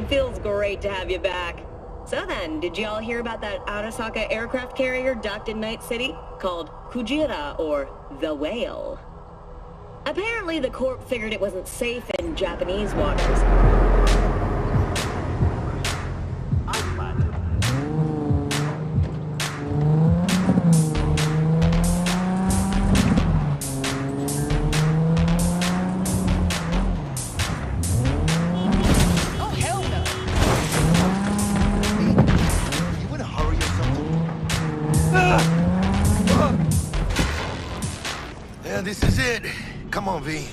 Feels great to have you back. So then, did you all hear about that Arasaka aircraft carrier docked in Night City? Called Kujira, or the Whale. Apparently, the Corp figured it wasn't safe in Japanese waters. This is it. Come on, V.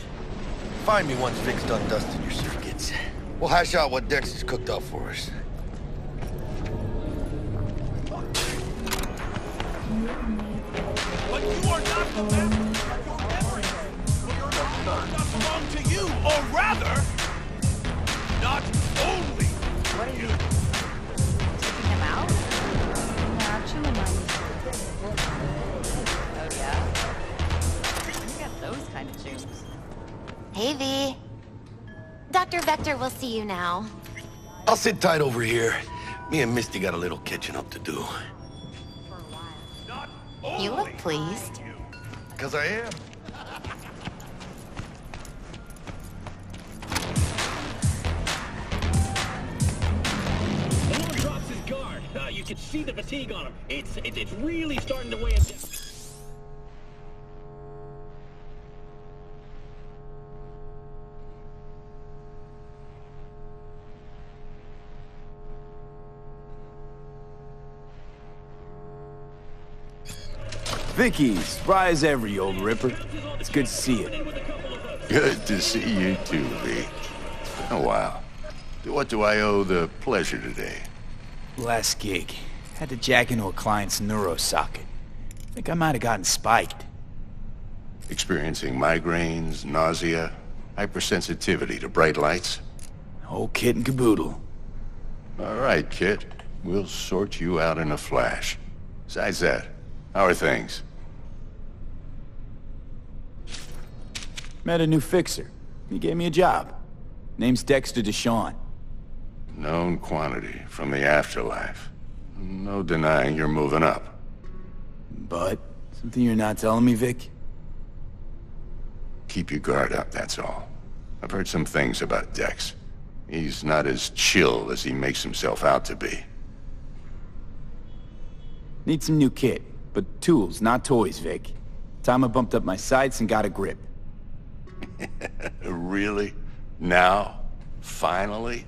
Find me once Vic's done dusting your circuits. We'll hash out what Dex has cooked up for us. But you are not the master of your memory. Your memory does not belong to you, or rather, not only you. Taking him out? Oh yeah? You got those kind of tunes. Hey, V. Dr. Vector will see you now. I'll sit tight over here. Me and Misty got a little catching up to do. You look pleased. 'Cause I am. Someone drops his guard. You can see the fatigue on him. It's really starting to weigh him down. Vicky, surprise every old ripper. It's good to see you. Good to see you too, V. It's been a while. What do I owe the pleasure today? Last gig. Had to jack into a client's neuro socket. Think I might have gotten spiked. Experiencing migraines, nausea, hypersensitivity to bright lights? Whole kit and caboodle. All right, kid. We'll sort you out in a flash. Besides that, how are things? Met a new fixer. He gave me a job. Name's Dexter Deshawn. Known quantity from the afterlife. No denying you're moving up. But, something you're not telling me, Vic? Keep your guard up, that's all. I've heard some things about Dex. He's not as chill as he makes himself out to be. Need some new kit, but tools, not toys, Vic. Time I bumped up my sights and got a grip. Really? Now? Finally?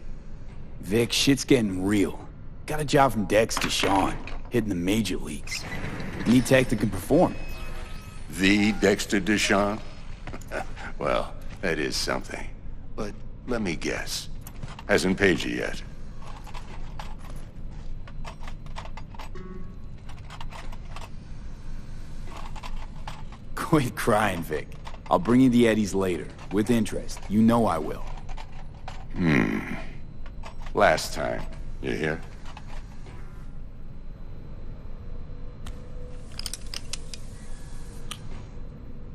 Vic, shit's getting real. Got a job from Dex Deshawn, hitting the major leagues. Need tech that can perform. The Dexter Deshawn? Well, that is something. But let me guess. Hasn't paid you yet. Quit crying, Vic. I'll bring you the eddies later, with interest. You know I will. Last time. You hear?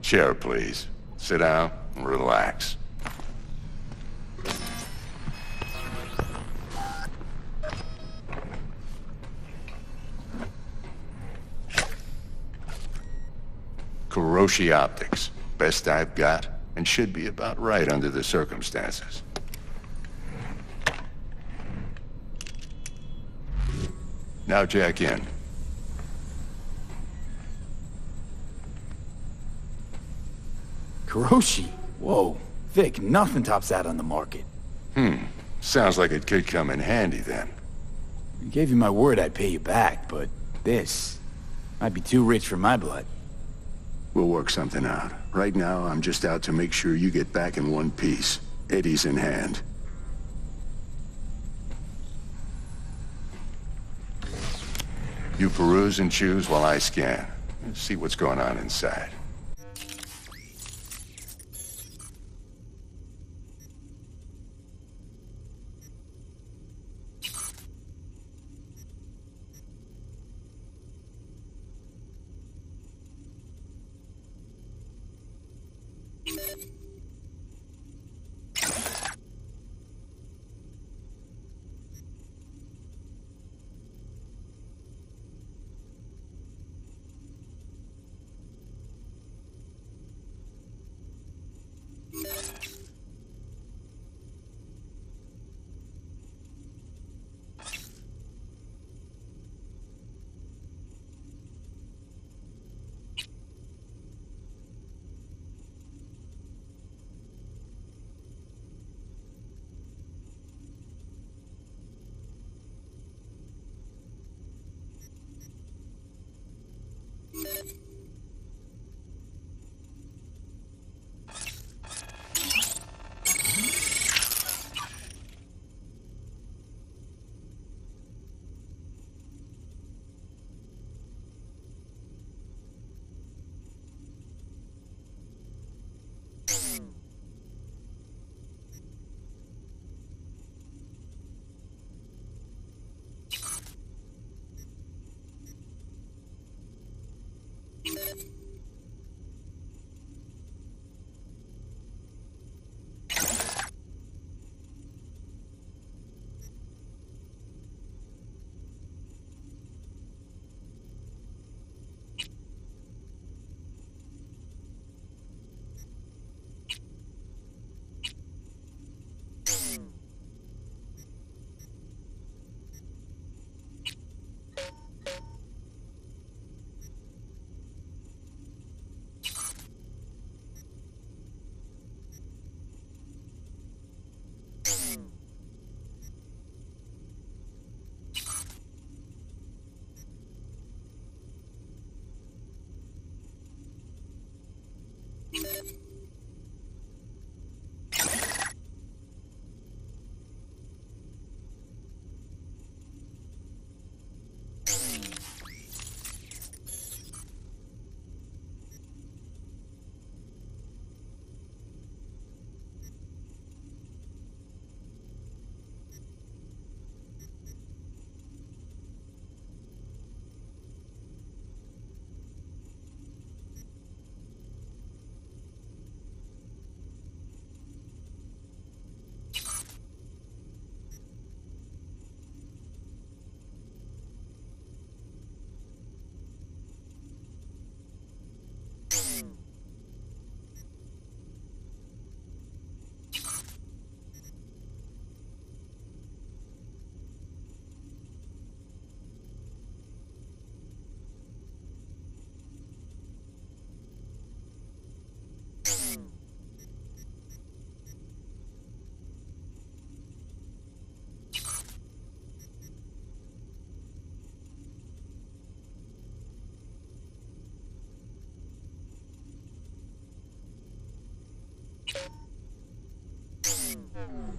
Chair, please. Sit down and relax. Kuroshi Optics. Best I've got, and should be about right under the circumstances. Now jack in. Kuroshi? Whoa. Vic, nothing tops that on the market. Sounds like it could come in handy then. I gave you my word I'd pay you back, but this might be too rich for my blood. We'll work something out. Right now, I'm just out to make sure you get back in one piece. Eddie's in hand. You peruse and choose while I scan. See what's going on inside.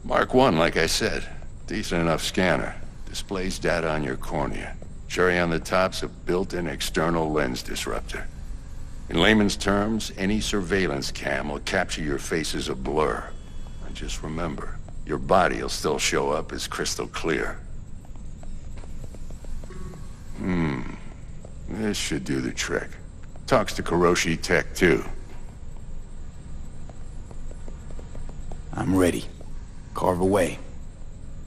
Mark 1, like I said. Decent enough scanner. Displays data on your cornea. Cherry on the top's a built-in external lens disruptor. In layman's terms, any surveillance cam will capture your face as a blur. And just remember, your body will still show up as crystal clear. This should do the trick. Talks to Kuroshi Tech, too. I'm ready. Carve away.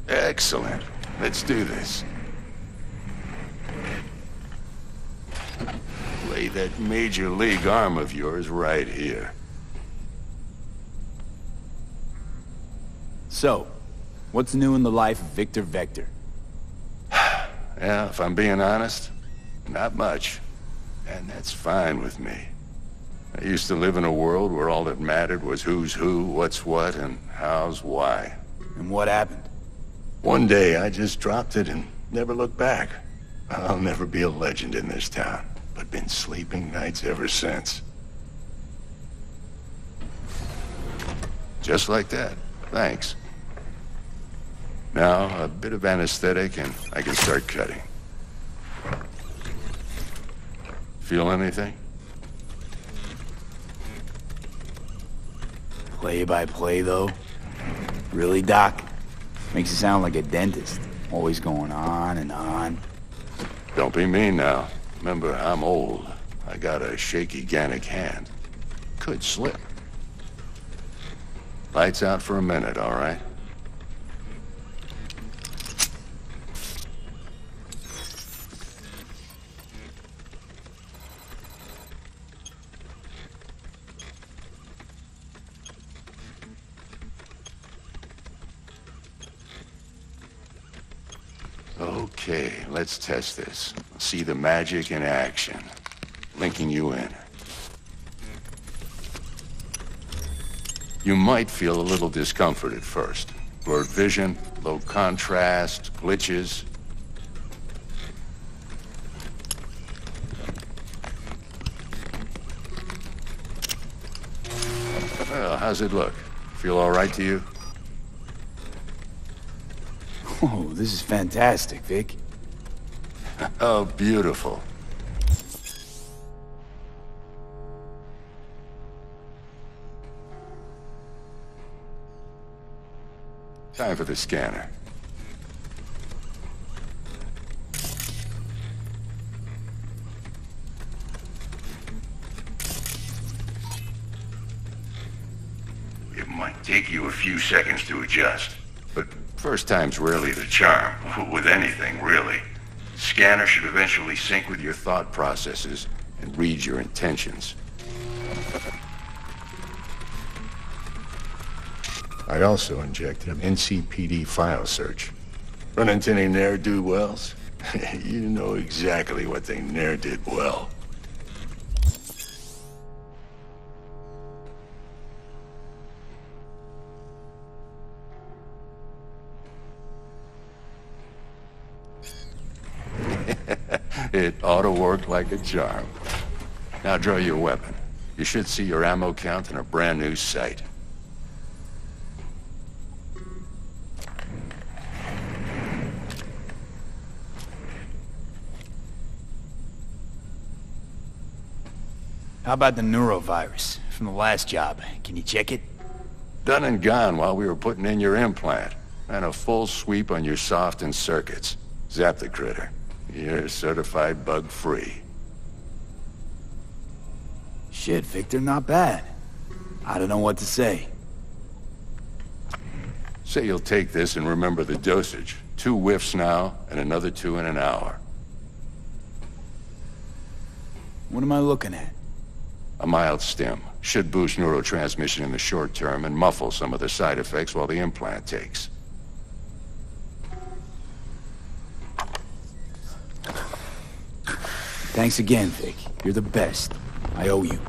Excellent. Let's do this. Lay that Major League arm of yours right here. So, what's new in the life of Viktor Vektor? Yeah, if I'm being honest, not much. And that's fine with me. I used to live in a world where all that mattered was who's who, what's what, and how's why. And what happened? One day, I just dropped it and never looked back. I'll never be a legend in this town, but been sleeping nights ever since. Just like that. Thanks. Now, a bit of anesthetic and I can start cutting. Feel anything? Play by play, though? Really, Doc? Makes you sound like a dentist. Always going on and on. Don't be mean now. Remember, I'm old. I got a shaky Gannic hand. Could slip. Lights out for a minute, all right? Okay, let's test this. See the magic in action. Linking you in. You might feel a little discomfort at first. Blurred vision, low contrast, glitches. Well, how's it look? Feel all right to you? Oh, this is fantastic, Vic. Oh, beautiful. Time for the scanner. It might take you a few seconds to adjust, but first time's rarely the charm, with anything, really. Scanner should eventually sync with your thought processes and read your intentions. I also injected an NCPD file search. Run into any ne'er-do-wells? You know exactly what they ne'er did well. It ought to work like a charm. Now draw your weapon. You should see your ammo count in a brand new sight. How about the neurovirus from the last job? Can you check it? Done and gone while we were putting in your implant. And a full sweep on your soft and circuits. Zap the critter. You're certified bug-free. Shit, Victor, not bad. I don't know what to say. Say you'll take this and remember the dosage. 2 whiffs now, and another 2 in an hour. What am I looking at? A mild stim. Should boost neurotransmission in the short term and muffle some of the side effects while the implant takes. Thanks again, Vic. You're the best. I owe you.